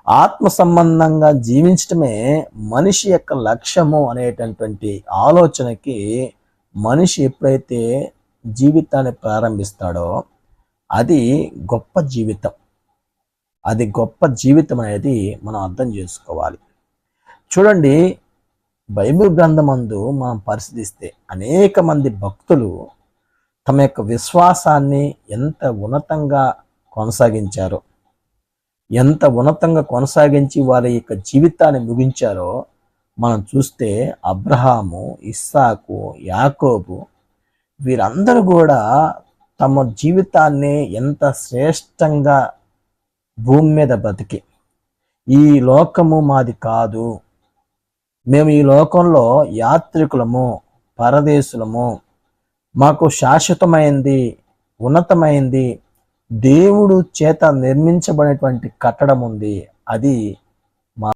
ఆత్మ సంబంధంగా జీవించటమే మనిషి యొక్క లక్ష్యము అనేటటువంటి ఆలోచనకి మనిషి ఎప్పుడైతే జీవితాన్ని ప్రారంభిస్తాడో అది గొప్ప జీవితం. అది గొప్ప జీవితం అనేది మనం అర్థం చేసుకోవాలి. చూడండి, బైబిల్ గ్రంథమందు మనం పరిశీలిస్తే అనేక మంది భక్తులు తమ యొక్క విశ్వాసాన్ని ఎంత ఉన్నతంగా కొనసాగించారో, ఎంత ఉన్నతంగా కొనసాగించి వారి యొక్క జీవితాన్ని ముగించారో మనం చూస్తే అబ్రహాము, ఇస్సాకు, యాకోబు వీరందరూ కూడా తమ జీవితాన్ని ఎంత శ్రేష్టంగా భూమి మీద బ్రతికి, ఈ లోకము మాది కాదు, మేము ఈ లోకంలో యాత్రికులము, పరదేశులము, మాకు శాశ్వతమైంది, ఉన్నతమైంది దేవుడు చేత నిర్మించబడినటువంటి కట్టడం ఉంది, అది